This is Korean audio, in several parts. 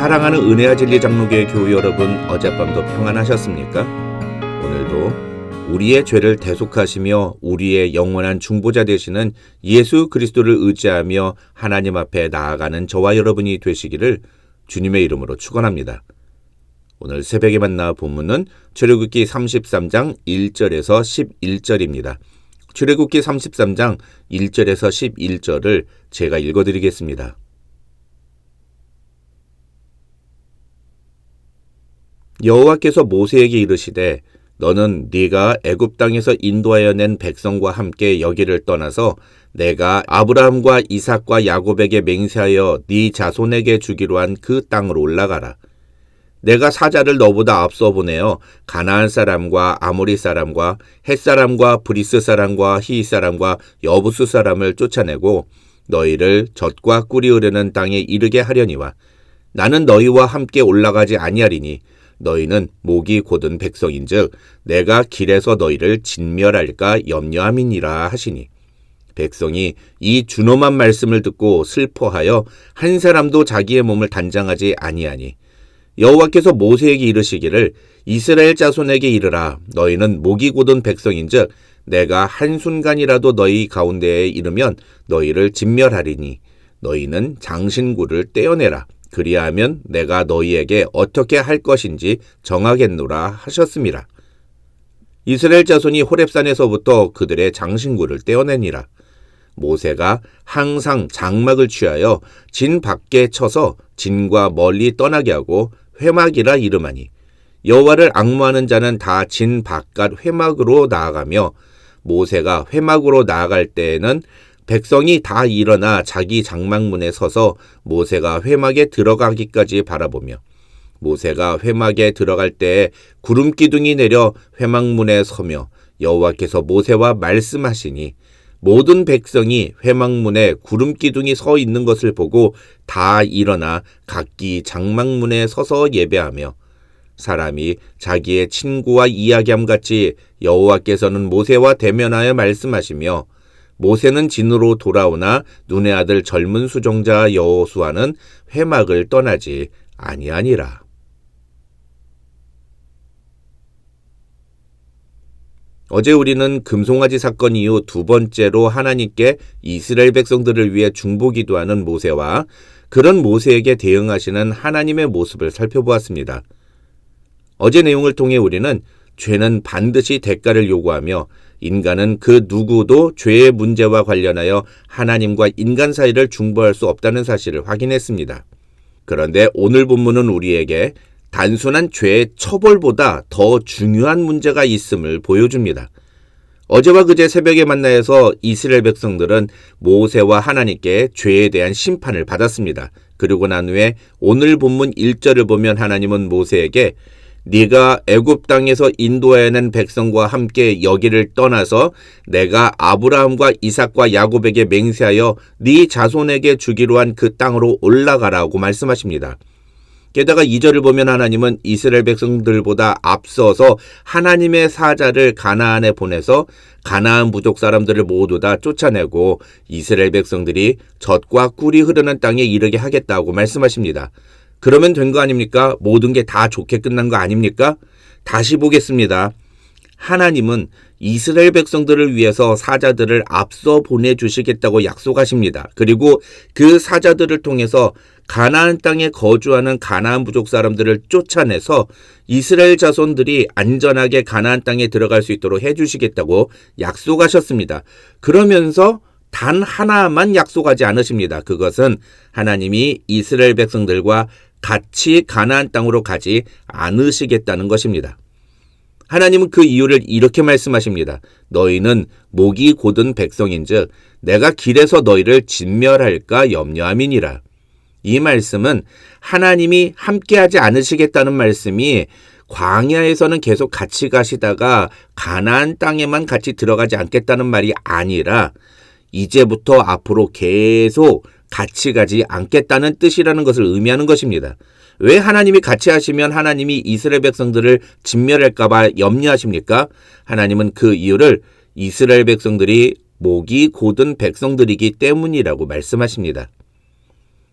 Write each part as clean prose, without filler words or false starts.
사랑하는 은혜와 진리 장로교회 교우 여러분, 어젯밤도 평안하셨습니까? 오늘도 우리의 죄를 대속하시며 우리의 영원한 중보자 되시는 예수 그리스도를 의지하며 하나님 앞에 나아가는 저와 여러분이 되시기를 주님의 이름으로 축원합니다. 오늘 새벽에 만나 본문은 출애굽기 33장 1절에서 11절입니다. 출애굽기 33장 1절에서 11절을 제가 읽어드리겠습니다. 여호와께서 모세에게 이르시되 너는 네가 애굽 땅에서 인도하여 낸 백성과 함께 여기를 떠나서 내가 아브라함과 이삭과 야곱에게 맹세하여 네 자손에게 주기로 한 그 땅으로 올라가라. 내가 사자를 너보다 앞서 보내어 가나안 사람과 아모리 사람과 헷 사람과 브리스 사람과 히윗 사람과 여부스 사람을 쫓아내고 너희를 젖과 꿀이 흐르는 땅에 이르게 하려니와 나는 너희와 함께 올라가지 아니하리니 너희는 목이 곧은 백성인즉 내가 길에서 너희를 진멸할까 염려함이니라 하시니 백성이 이 준엄한 말씀을 듣고 슬퍼하여 한 사람도 자기의 몸을 단장하지 아니하니 여호와께서 모세에게 이르시기를 이스라엘 자손에게 이르라. 너희는 목이 곧은 백성인즉 내가 한순간이라도 너희 가운데에 이르면 너희를 진멸하리니 너희는 장신구를 떼어내라. 그리하면 내가 너희에게 어떻게 할 것인지 정하겠노라 하셨음이라. 이스라엘 자손이 호렙산에서부터 그들의 장신구를 떼어내니라. 모세가 항상 장막을 취하여 진 밖에 쳐서 진과 멀리 떠나게 하고 회막이라 이름하니 여호와를 앙무하는 자는 다 진 바깥 회막으로 나아가며 모세가 회막으로 나아갈 때에는 백성이 다 일어나 자기 장막문에 서서 모세가 회막에 들어가기까지 바라보며 모세가 회막에 들어갈 때에 구름 기둥이 내려 회막문에 서며 여호와께서 모세와 말씀하시니 모든 백성이 회막문에 구름 기둥이 서 있는 것을 보고 다 일어나 각기 장막문에 서서 예배하며 사람이 자기의 친구와 이야기함 같이 여호와께서는 모세와 대면하여 말씀하시며 모세는 진으로 돌아오나 눈의 아들 젊은 수종자 여호수아는 회막을 떠나지 아니하니라. 어제 우리는 금송아지 사건 이후 두 번째로 하나님께 이스라엘 백성들을 위해 중보기도하는 모세와 그런 모세에게 대응하시는 하나님의 모습을 살펴보았습니다. 어제 내용을 통해 우리는 죄는 반드시 대가를 요구하며 인간은 그 누구도 죄의 문제와 관련하여 하나님과 인간 사이를 중보할 수 없다는 사실을 확인했습니다. 그런데 오늘 본문은 우리에게 단순한 죄의 처벌보다 더 중요한 문제가 있음을 보여줍니다. 어제와 그제 새벽에 만나서 이스라엘 백성들은 모세와 하나님께 죄에 대한 심판을 받았습니다. 그리고 난 후에 오늘 본문 1절을 보면 하나님은 모세에게 네가 애굽 땅에서 인도하여 낸 백성과 함께 여기를 떠나서 내가 아브라함과 이삭과 야곱에게 맹세하여 네 자손에게 주기로 한 그 땅으로 올라가라고 말씀하십니다. 게다가 2절을 보면 하나님은 이스라엘 백성들보다 앞서서 하나님의 사자를 가나안에 보내서 가나안 부족 사람들을 모두 다 쫓아내고 이스라엘 백성들이 젖과 꿀이 흐르는 땅에 이르게 하겠다고 말씀하십니다. 그러면 된 거 아닙니까? 모든 게 다 좋게 끝난 거 아닙니까? 다시 보겠습니다. 하나님은 이스라엘 백성들을 위해서 사자들을 앞서 보내주시겠다고 약속하십니다. 그리고 그 사자들을 통해서 가나안 땅에 거주하는 가나안 부족 사람들을 쫓아내서 이스라엘 자손들이 안전하게 가나안 땅에 들어갈 수 있도록 해주시겠다고 약속하셨습니다. 그러면서 단 하나만 약속하지 않으십니다. 그것은 하나님이 이스라엘 백성들과 같이 가나안 땅으로 가지 않으시겠다는 것입니다. 하나님은 그 이유를 이렇게 말씀하십니다. 너희는 목이 곧은 백성인즉 내가 길에서 너희를 진멸할까 염려함이니라. 이 말씀은 하나님이 함께하지 않으시겠다는 말씀이 광야에서는 계속 같이 가시다가 가나안 땅에만 같이 들어가지 않겠다는 말이 아니라 이제부터 앞으로 계속 같이 가지 않겠다는 뜻이라는 것을 의미하는 것입니다. 왜 하나님이 같이 하시면 하나님이 이스라엘 백성들을 진멸할까 봐 염려하십니까? 하나님은 그 이유를 이스라엘 백성들이 목이 곧은 백성들이기 때문이라고 말씀하십니다.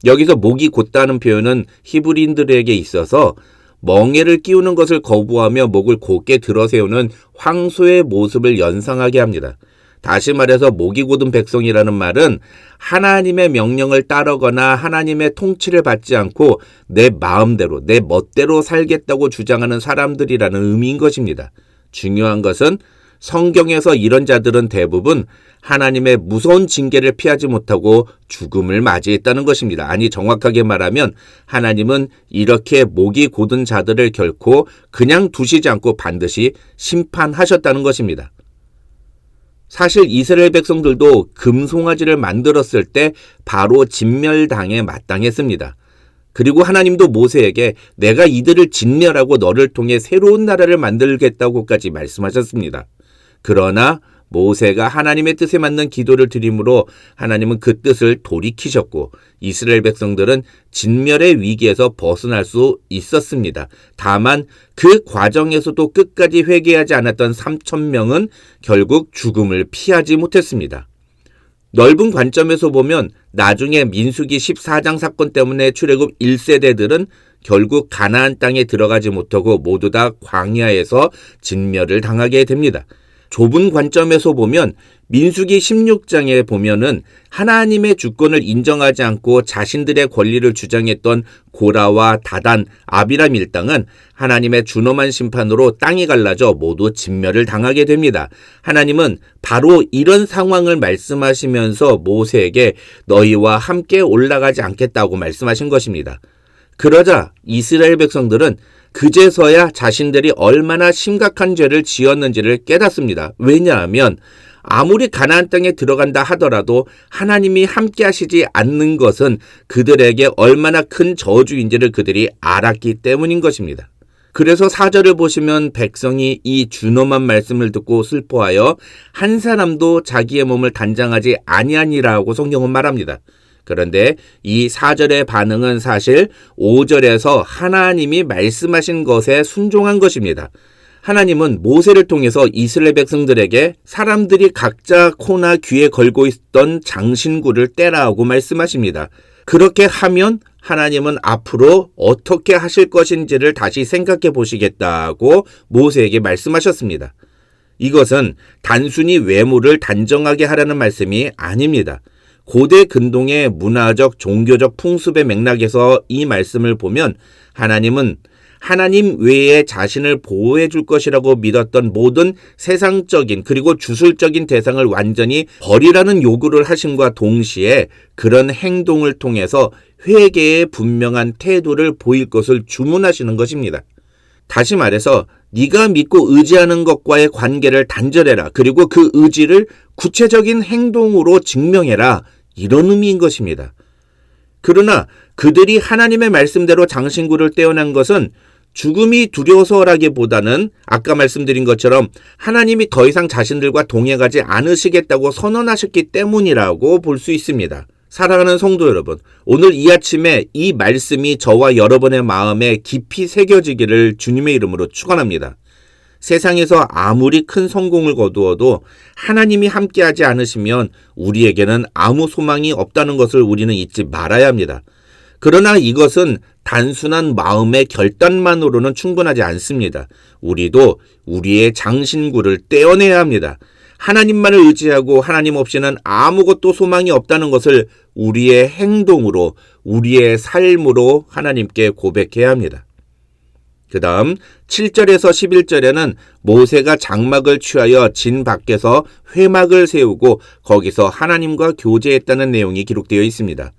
여기서 목이 곧다는 표현은 히브리인들에게 있어서 멍에를 끼우는 것을 거부하며 목을 곧게 들어세우는 황소의 모습을 연상하게 합니다. 다시 말해서 목이 곧은 백성이라는 말은 하나님의 명령을 따르거나 하나님의 통치를 받지 않고 내 마음대로, 내 멋대로 살겠다고 주장하는 사람들이라는 의미인 것입니다. 중요한 것은 성경에서 이런 자들은 대부분 하나님의 무서운 징계를 피하지 못하고 죽음을 맞이했다는 것입니다. 아니, 정확하게 말하면 하나님은 이렇게 목이 곧은 자들을 결코 그냥 두시지 않고 반드시 심판하셨다는 것입니다. 사실 이스라엘 백성들도 금송아지를 만들었을 때 바로 진멸당에 마땅했습니다. 그리고 하나님도 모세에게 내가 이들을 진멸하고 너를 통해 새로운 나라를 만들겠다고까지 말씀하셨습니다. 그러나 모세가 하나님의 뜻에 맞는 기도를 드림으로 하나님은 그 뜻을 돌이키셨고 이스라엘 백성들은 진멸의 위기에서 벗어날 수 있었습니다. 다만 그 과정에서도 끝까지 회개하지 않았던 3,000명은 결국 죽음을 피하지 못했습니다. 넓은 관점에서 보면 나중에 민수기 14장 사건 때문에 출애굽 1세대들은 결국 가나안 땅에 들어가지 못하고 모두 다 광야에서 진멸을 당하게 됩니다. 좁은 관점에서 보면 민수기 16장에 보면은 하나님의 주권을 인정하지 않고 자신들의 권리를 주장했던 고라와 다단, 아비람 일당은 하나님의 준엄한 심판으로 땅이 갈라져 모두 진멸을 당하게 됩니다. 하나님은 바로 이런 상황을 말씀하시면서 모세에게 너희와 함께 올라가지 않겠다고 말씀하신 것입니다. 그러자 이스라엘 백성들은 그제서야 자신들이 얼마나 심각한 죄를 지었는지를 깨닫습니다. 왜냐하면 아무리 가나안 땅에 들어간다 하더라도 하나님이 함께 하시지 않는 것은 그들에게 얼마나 큰 저주인지를 그들이 알았기 때문인 것입니다. 그래서 4절을 보시면 백성이 이 준엄한 말씀을 듣고 슬퍼하여 한 사람도 자기의 몸을 단장하지 아니하니라고 성경은 말합니다. 그런데 이 4절의 반응은 사실 5절에서 하나님이 말씀하신 것에 순종한 것입니다. 하나님은 모세를 통해서 이스라엘 백성들에게 사람들이 각자 코나 귀에 걸고 있던 장신구를 떼라고 말씀하십니다. 그렇게 하면 하나님은 앞으로 어떻게 하실 것인지를 다시 생각해 보시겠다고 모세에게 말씀하셨습니다. 이것은 단순히 외모를 단정하게 하라는 말씀이 아닙니다. 고대 근동의 문화적, 종교적 풍습의 맥락에서 이 말씀을 보면 하나님은 하나님 외에 자신을 보호해 줄 것이라고 믿었던 모든 세상적인 그리고 주술적인 대상을 완전히 버리라는 요구를 하심과 동시에 그런 행동을 통해서 회개의 분명한 태도를 보일 것을 주문하시는 것입니다. 다시 말해서 네가 믿고 의지하는 것과의 관계를 단절해라. 그리고 그 의지를 구체적인 행동으로 증명해라. 이런 의미인 것입니다. 그러나 그들이 하나님의 말씀대로 장신구를 떼어낸 것은 죽음이 두려워서라기보다는 아까 말씀드린 것처럼 하나님이 더 이상 자신들과 동행하지 않으시겠다고 선언하셨기 때문이라고 볼 수 있습니다. 사랑하는 성도 여러분, 오늘 이 아침에 이 말씀이 저와 여러분의 마음에 깊이 새겨지기를 주님의 이름으로 축원합니다. 세상에서 아무리 큰 성공을 거두어도 하나님이 함께하지 않으시면 우리에게는 아무 소망이 없다는 것을 우리는 잊지 말아야 합니다. 그러나 이것은 단순한 마음의 결단만으로는 충분하지 않습니다. 우리도 우리의 장신구를 떼어내야 합니다. 하나님만을 의지하고 하나님 없이는 아무것도 소망이 없다는 것을 우리의 행동으로, 우리의 삶으로 하나님께 고백해야 합니다. 그 다음 7절에서 11절에는 모세가 장막을 취하여 진 밖에서 회막을 세우고 거기서 하나님과 교제했다는 내용이 기록되어 있습니다.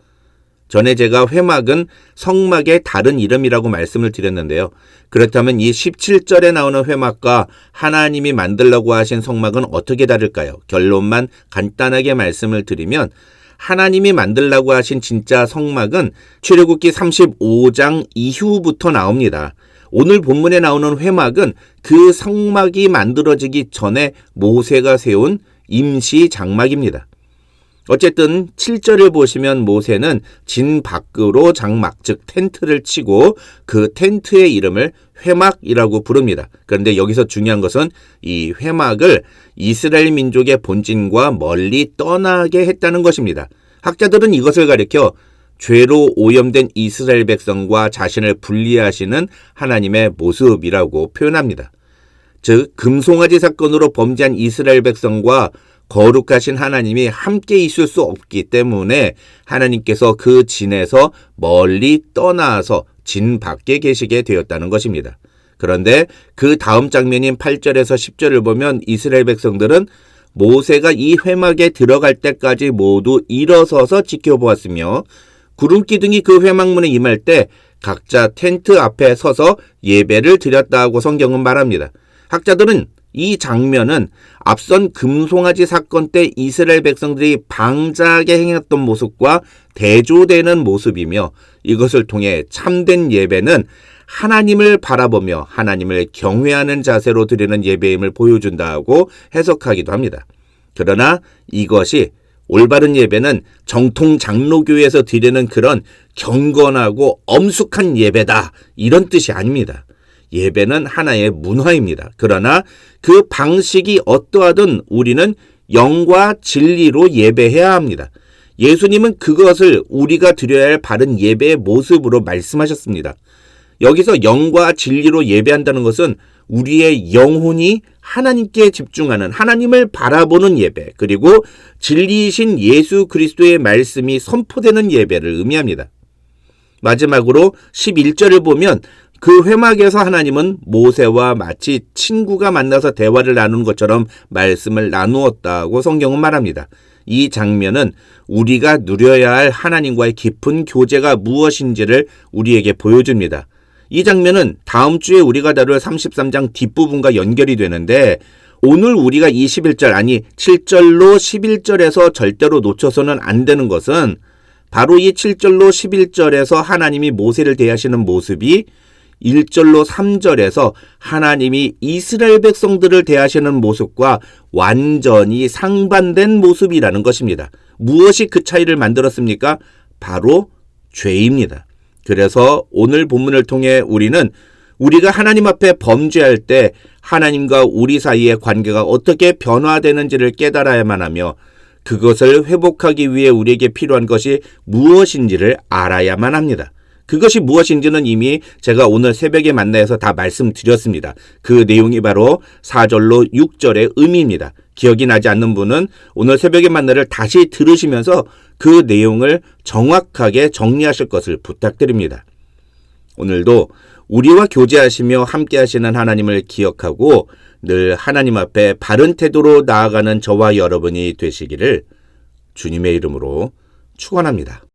전에 제가 회막은 성막의 다른 이름이라고 말씀을 드렸는데요. 그렇다면 이 17절에 나오는 회막과 하나님이 만들라고 하신 성막은 어떻게 다를까요? 결론만 간단하게 말씀을 드리면 하나님이 만들라고 하신 진짜 성막은 출애굽기 35장 이후부터 나옵니다. 오늘 본문에 나오는 회막은 그 성막이 만들어지기 전에 모세가 세운 임시 장막입니다. 어쨌든 7절을 보시면 모세는 진 밖으로 장막, 즉 텐트를 치고 그 텐트의 이름을 회막이라고 부릅니다. 그런데 여기서 중요한 것은 이 회막을 이스라엘 민족의 본진과 멀리 떠나게 했다는 것입니다. 학자들은 이것을 가리켜 죄로 오염된 이스라엘 백성과 자신을 분리하시는 하나님의 모습이라고 표현합니다. 즉, 금송아지 사건으로 범죄한 이스라엘 백성과 거룩하신 하나님이 함께 있을 수 없기 때문에 하나님께서 그 진에서 멀리 떠나서 진 밖에 계시게 되었다는 것입니다. 그런데 그 다음 장면인 8절에서 10절을 보면 이스라엘 백성들은 모세가 이 회막에 들어갈 때까지 모두 일어서서 지켜보았으며 구름 기둥이 그 회막문에 임할 때 각자 텐트 앞에 서서 예배를 드렸다고 성경은 말합니다. 학자들은 이 장면은 앞선 금송아지 사건 때 이스라엘 백성들이 방자하게 행했던 모습과 대조되는 모습이며 이것을 통해 참된 예배는 하나님을 바라보며 하나님을 경외하는 자세로 드리는 예배임을 보여준다고 해석하기도 합니다. 그러나 이것이 올바른 예배는 정통 장로교에서 드리는 그런 경건하고 엄숙한 예배다, 이런 뜻이 아닙니다. 예배는 하나의 문화입니다. 그러나 그 방식이 어떠하든 우리는 영과 진리로 예배해야 합니다. 예수님은 그것을 우리가 드려야 할 바른 예배의 모습으로 말씀하셨습니다. 여기서 영과 진리로 예배한다는 것은 우리의 영혼이 하나님께 집중하는, 하나님을 바라보는 예배, 그리고 진리이신 예수 그리스도의 말씀이 선포되는 예배를 의미합니다. 마지막으로 11절을 보면 그 회막에서 하나님은 모세와 마치 친구가 만나서 대화를 나누는 것처럼 말씀을 나누었다고 성경은 말합니다. 이 장면은 우리가 누려야 할 하나님과의 깊은 교제가 무엇인지를 우리에게 보여줍니다. 이 장면은 다음 주에 우리가 다룰 33장 뒷부분과 연결이 되는데 오늘 우리가 21절 아니 7절로 11절에서 절대로 놓쳐서는 안 되는 것은 바로 이 7절로 11절에서 하나님이 모세를 대하시는 모습이 1절로 3절에서 하나님이 이스라엘 백성들을 대하시는 모습과 완전히 상반된 모습이라는 것입니다. 무엇이 그 차이를 만들었습니까? 바로 죄입니다. 그래서 오늘 본문을 통해 우리는 우리가 하나님 앞에 범죄할 때 하나님과 우리 사이의 관계가 어떻게 변화되는지를 깨달아야만 하며 그것을 회복하기 위해 우리에게 필요한 것이 무엇인지를 알아야만 합니다. 그것이 무엇인지는 이미 제가 오늘 새벽에 만나서 다 말씀드렸습니다. 그 내용이 바로 4절로 6절의 의미입니다. 기억이 나지 않는 분은 오늘 새벽에 만나를 다시 들으시면서 그 내용을 정확하게 정리하실 것을 부탁드립니다. 오늘도 우리와 교제하시며 함께 하시는 하나님을 기억하고 늘 하나님 앞에 바른 태도로 나아가는 저와 여러분이 되시기를 주님의 이름으로 축원합니다.